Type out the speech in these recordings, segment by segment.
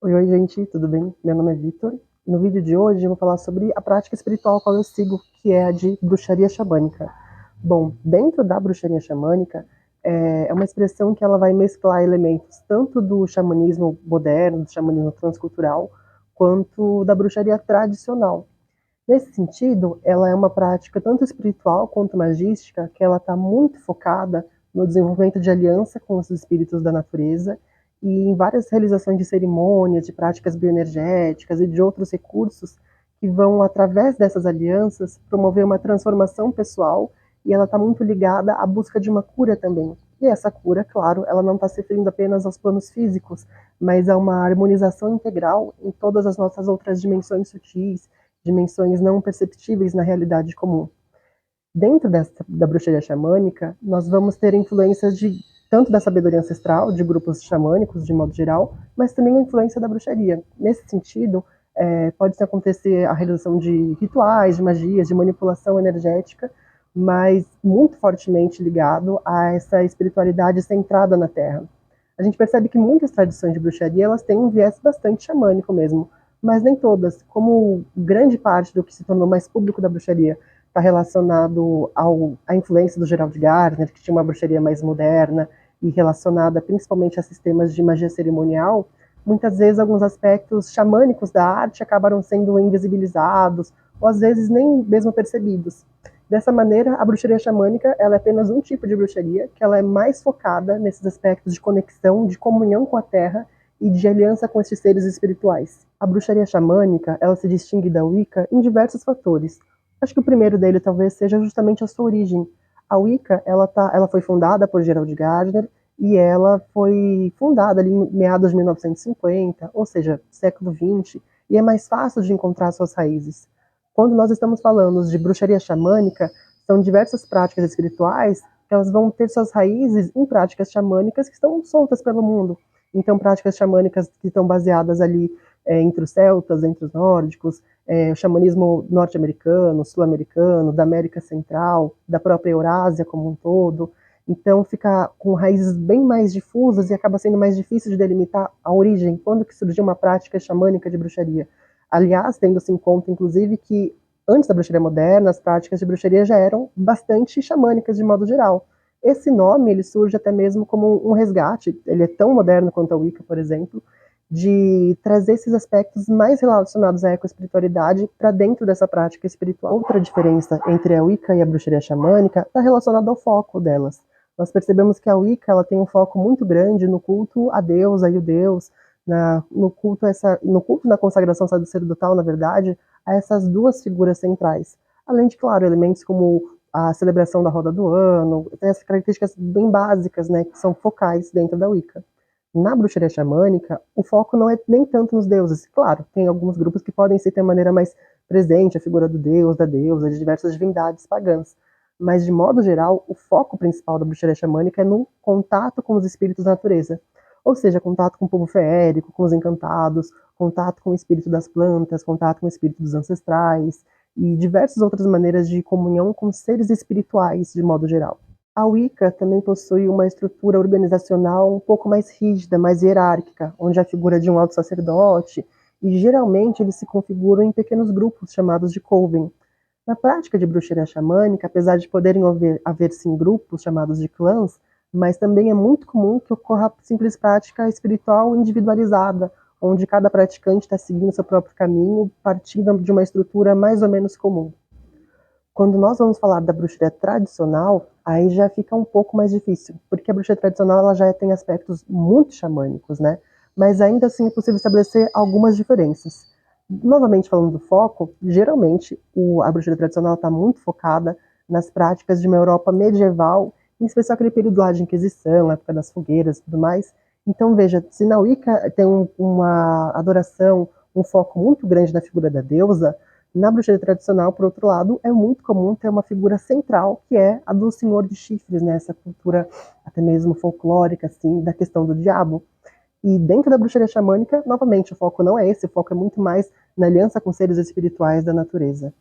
Oi, oi, gente, tudo bem? Meu nome é Vitor. No vídeo de hoje eu vou falar sobre a prática espiritual qual eu sigo, que é a de bruxaria xamânica. Bom, dentro da bruxaria xamânica, é uma expressão que ela vai mesclar elementos tanto do xamanismo moderno, do xamanismo transcultural, quanto da bruxaria tradicional. Nesse sentido, ela é uma prática tanto espiritual quanto magística, que ela está muito focada no desenvolvimento de aliança com os espíritos da natureza e em várias realizações de cerimônias, de práticas bioenergéticas e de outros recursos que vão, através dessas alianças, promover uma transformação pessoal, e ela está muito ligada à busca de uma cura também. E essa cura, claro, ela não está se referindo apenas aos planos físicos, mas a uma harmonização integral em todas as nossas outras dimensões sutis, dimensões não perceptíveis na realidade comum. Dentro da bruxaria xamânica, nós vamos ter influências de tanto da sabedoria ancestral, de grupos xamânicos de modo geral, mas também a influência da bruxaria. Nesse sentido, pode acontecer a realização de rituais, de magias, de manipulação energética, mas muito fortemente ligado a essa espiritualidade centrada na Terra. A gente percebe que muitas tradições de bruxaria elas têm um viés bastante xamânico mesmo, mas nem todas. Como grande parte do que se tornou mais público da bruxaria está relacionado à influência do Gerald Gardner, que tinha uma bruxaria mais moderna e relacionada principalmente a sistemas de magia cerimonial, muitas vezes alguns aspectos xamânicos da arte acabaram sendo invisibilizados ou às vezes nem mesmo percebidos. Dessa maneira, a bruxaria xamânica ela é apenas um tipo de bruxaria, que ela é mais focada nesses aspectos de conexão, de comunhão com a terra e de aliança com esses seres espirituais. A bruxaria xamânica ela se distingue da Wicca em diversos fatores. Acho que o primeiro dele talvez seja justamente a sua origem. A Wicca ela foi fundada por Gerald Gardner e ela foi fundada ali em meados de 1950, ou seja, século XX, e é mais fácil de encontrar suas raízes. Quando nós estamos falando de bruxaria xamânica, são diversas práticas espirituais que elas vão ter suas raízes em práticas xamânicas que estão soltas pelo mundo. Então, práticas xamânicas que estão baseadas ali entre os celtas, entre os nórdicos, o xamanismo norte-americano, sul-americano, da América Central, da própria Eurásia como um todo. Então, fica com raízes bem mais difusas e acaba sendo mais difícil de delimitar a origem, quando que surgiu uma prática xamânica de bruxaria. Aliás, tendo-se em conta, inclusive, que antes da bruxaria moderna, as práticas de bruxaria já eram bastante xamânicas de modo geral. Esse nome ele surge até mesmo como um resgate, ele é tão moderno quanto a Wicca, por exemplo, de trazer esses aspectos mais relacionados à ecoespiritualidade para dentro dessa prática espiritual. Outra diferença entre a Wicca e a bruxaria xamânica está relacionada ao foco delas. Nós percebemos que a Wicca ela tem um foco muito grande no culto a Deus, e o Deus, no culto na consagração sacerdotal, na verdade, a essas duas figuras centrais. Além de, claro, elementos como a celebração da roda do ano, tem essas características bem básicas, né, que são focais dentro da Wicca. Na bruxaria xamânica, o foco não é nem tanto nos deuses. Claro, tem alguns grupos que podem ser de maneira mais presente a figura do deus, da deusa, de diversas divindades pagãs. Mas, de modo geral, o foco principal da bruxaria xamânica é no contato com os espíritos da natureza. Ou seja, contato com o povo feérico, com os encantados, contato com o espírito das plantas, contato com o espírito dos ancestrais e diversas outras maneiras de comunhão com seres espirituais, de modo geral. A Wicca também possui uma estrutura organizacional um pouco mais rígida, mais hierárquica, onde a figura de um alto sacerdote, e geralmente eles se configuram em pequenos grupos chamados de coven. Na prática de bruxaria xamânica, apesar de poderem haver sim grupos chamados de clãs, mas também é muito comum que ocorra a simples prática espiritual individualizada, onde cada praticante está seguindo seu próprio caminho, partindo de uma estrutura mais ou menos comum. Quando nós vamos falar da bruxaria tradicional, aí já fica um pouco mais difícil, porque a bruxaria tradicional ela já tem aspectos muito xamânicos, né? Mas ainda assim é possível estabelecer algumas diferenças. Novamente falando do foco, geralmente a bruxaria tradicional está muito focada nas práticas de uma Europa medieval, em especial aquele período lá de Inquisição, época das fogueiras e tudo mais. Então veja, se na Wicca tem uma adoração, um foco muito grande na figura da deusa, na bruxaria tradicional, por outro lado, é muito comum ter uma figura central, que é a do senhor de chifres, né? Essa cultura até mesmo folclórica, assim, da questão do diabo. E dentro da bruxaria xamânica, novamente, o foco não é esse, o foco é muito mais na aliança com seres espirituais da natureza.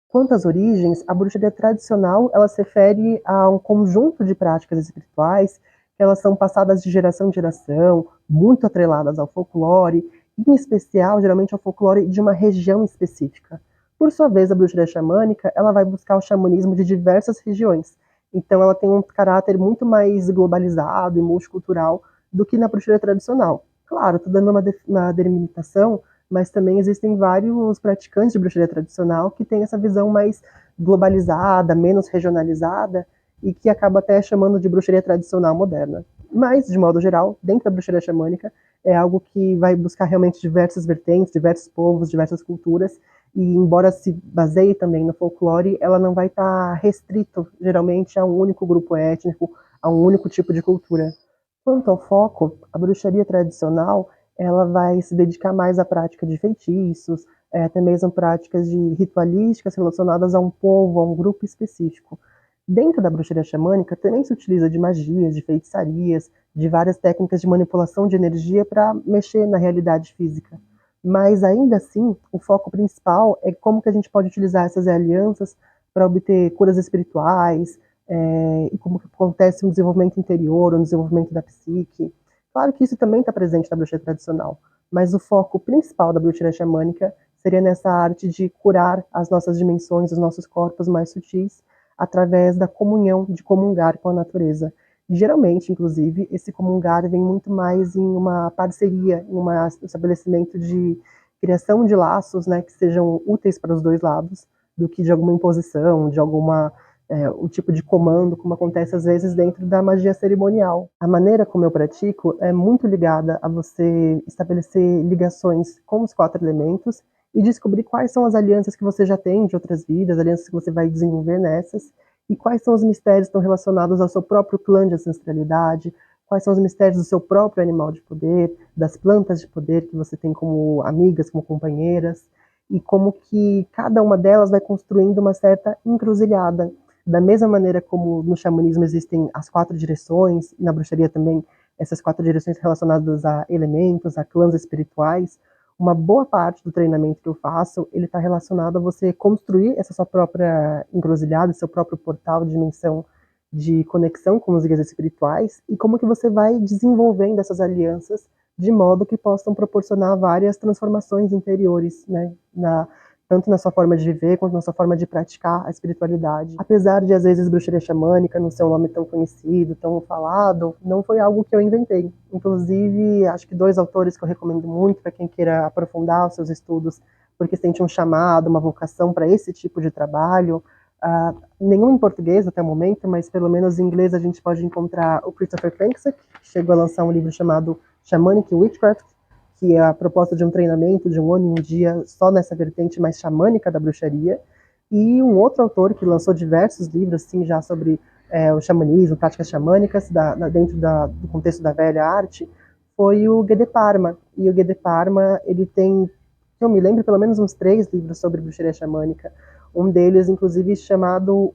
Quanto às origens, a bruxaria tradicional, ela se refere a um conjunto de práticas espirituais que elas são passadas de geração em geração, muito atreladas ao folclore, Em especial, geralmente é o folclore de uma região específica. Por sua vez, a bruxaria xamânica, ela vai buscar o xamanismo de diversas regiões. Então ela tem um caráter muito mais globalizado e multicultural do que na bruxaria tradicional. Claro, estou dando uma delimitação, mas também existem vários praticantes de bruxaria tradicional que têm essa visão mais globalizada, menos regionalizada, e que acaba até chamando de bruxaria tradicional moderna. Mas, de modo geral, dentro da bruxaria xamânica, é algo que vai buscar realmente diversas vertentes, diversos povos, diversas culturas, e embora se baseie também no folclore, ela não vai estar restrito, geralmente, a um único grupo étnico, a um único tipo de cultura. Quanto ao foco, a bruxaria tradicional, ela vai se dedicar mais à prática de feitiços, até mesmo práticas de ritualísticas relacionadas a um povo, a um grupo específico. Dentro da bruxaria xamânica, também se utiliza de magias, de feitiçarias, de várias técnicas de manipulação de energia para mexer na realidade física. Mas ainda assim, o foco principal é como que a gente pode utilizar essas alianças para obter curas espirituais, e como que acontece um desenvolvimento interior, um desenvolvimento da psique. Claro que isso também está presente na bruxaria tradicional, mas o foco principal da bruxaria xamânica seria nessa arte de curar as nossas dimensões, os nossos corpos mais sutis, através da comunhão, de comungar com a natureza. E, geralmente, inclusive, esse comungar vem muito mais em uma parceria, em um estabelecimento de criação de laços, né, que sejam úteis para os dois lados, do que de alguma imposição, de alguma um tipo de comando, como acontece às vezes dentro da magia cerimonial. A maneira como eu pratico é muito ligada a você estabelecer ligações com os 4 elementos e descobrir quais são as alianças que você já tem de outras vidas, alianças que você vai desenvolver nessas, e quais são os mistérios que estão relacionados ao seu próprio clã de ancestralidade, quais são os mistérios do seu próprio animal de poder, das plantas de poder que você tem como amigas, como companheiras, e como que cada uma delas vai construindo uma certa encruzilhada. Da mesma maneira como no xamanismo existem as 4 direções, e na bruxaria também essas 4 direções relacionadas a elementos, a clãs espirituais, uma boa parte do treinamento que eu faço, ele está relacionado a você construir essa sua própria encruzilhada, seu próprio portal de dimensão de conexão com os guias espirituais, e como que você vai desenvolvendo essas alianças de modo que possam proporcionar várias transformações interiores, né, tanto na sua forma de viver, quanto na sua forma de praticar a espiritualidade. Apesar de, às vezes, bruxaria xamânica não ser um nome tão conhecido, tão falado, não foi algo que eu inventei. Inclusive, acho que 2 autores que eu recomendo muito para quem queira aprofundar os seus estudos, porque sente um chamado, uma vocação para esse tipo de trabalho. Nenhum em português até o momento, mas pelo menos em inglês a gente pode encontrar o Christopher Penczak, que chegou a lançar um livro chamado Shamanic Witchcraft, que é a proposta de um treinamento de 1 ano e 1 dia só nessa vertente mais xamânica da bruxaria, e um outro autor que lançou diversos livros assim, já sobre o xamanismo, práticas xamânicas, dentro do contexto da velha arte, foi o Gede Parma. E o Gede Parma, ele tem, que eu me lembro, pelo menos uns 3 livros sobre bruxaria xamânica, um deles, inclusive, chamado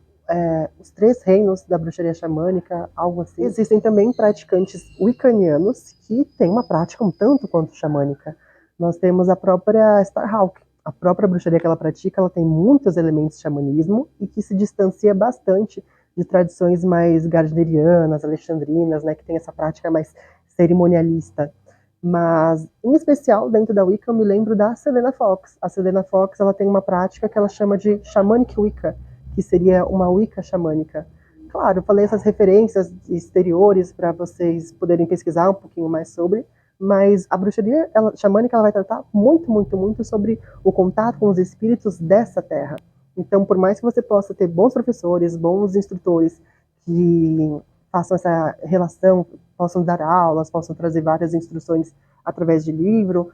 Os 3 Reinos da Bruxaria Xamânica, algo assim. Existem também praticantes wiccanianos que têm uma prática um tanto quanto xamânica. Nós temos a própria Starhawk. A própria bruxaria que ela pratica, ela tem muitos elementos de xamanismo e que se distancia bastante de tradições mais gardnerianas, alexandrinas, né, que tem essa prática mais cerimonialista. Mas, em especial, dentro da Wicca, eu me lembro da Selena Fox. A Selena Fox, ela tem uma prática que ela chama de Shamanic Wicca, que seria uma Wicca xamânica. Claro, eu falei essas referências exteriores para vocês poderem pesquisar um pouquinho mais sobre, mas a bruxaria xamânica ela vai tratar muito, muito, muito sobre o contato com os espíritos dessa terra. Então, por mais que você possa ter bons professores, bons instrutores que façam essa relação, possam dar aulas, possam trazer várias instruções através de livro,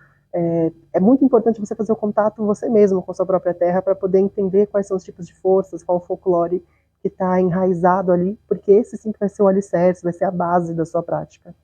é muito importante você fazer o contato você mesmo com a sua própria terra para poder entender quais são os tipos de forças, qual o folclore que está enraizado ali, porque esse sim que vai ser o alicerce, vai ser a base da sua prática.